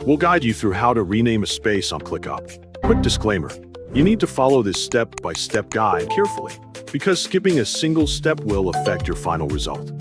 we'll guide you through how to rename a space on ClickUp. Quick disclaimer, you need to follow this step-by-step guide carefully, because skipping a single step will affect your final result.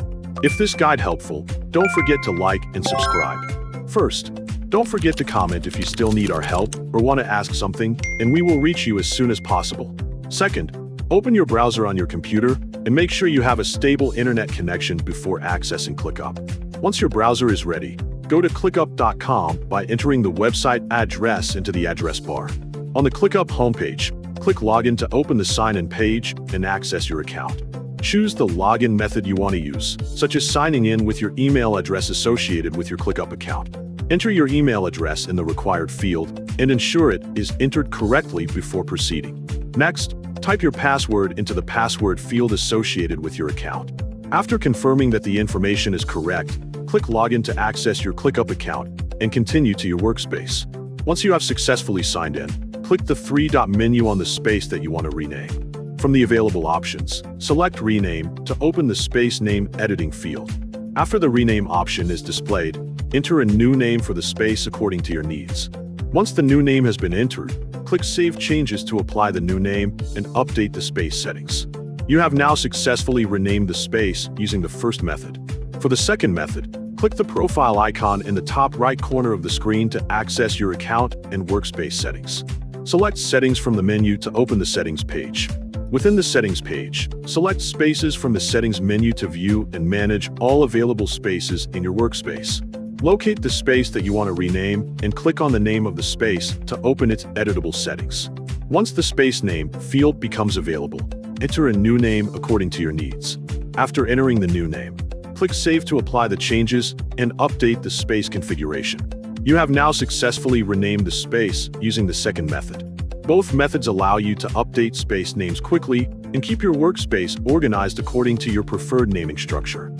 If this guide helpful, don't forget to like and subscribe. First, don't forget to comment if you still need our help or want to ask something, and we will reach you as soon as possible. Second, open your browser on your computer and make sure you have a stable internet connection before accessing ClickUp. Once your browser is ready, go to clickup.com by entering the website address into the address bar. On the ClickUp homepage, click Login to open the sign-in page and access your account. Choose the login method you want to use, such as signing in with your email address associated with your ClickUp account. Enter your email address in the required field and ensure it is entered correctly before proceeding. Next, type your password into the password field associated with your account. After confirming that the information is correct, click Login to access your ClickUp account and continue to your workspace. Once you have successfully signed in, click the three-dot menu on the space that you want to rename. From the available options, select Rename to open the Space Name Editing field. After the Rename option is displayed, enter a new name for the space according to your needs. Once the new name has been entered, click Save Changes to apply the new name and update the space settings. You have now successfully renamed the space using the first method. For the second method, click the profile icon in the top right corner of the screen to access your account and workspace settings. Select Settings from the menu to open the Settings page. Within the Settings page, select Spaces from the Settings menu to view and manage all available spaces in your workspace. Locate the space that you want to rename and click on the name of the space to open its editable settings. Once the space name field becomes available, enter a new name according to your needs. After entering the new name, click Save to apply the changes and update the space configuration. You have now successfully renamed the space using the second method. Both methods allow you to update space names quickly and keep your workspace organized according to your preferred naming structure.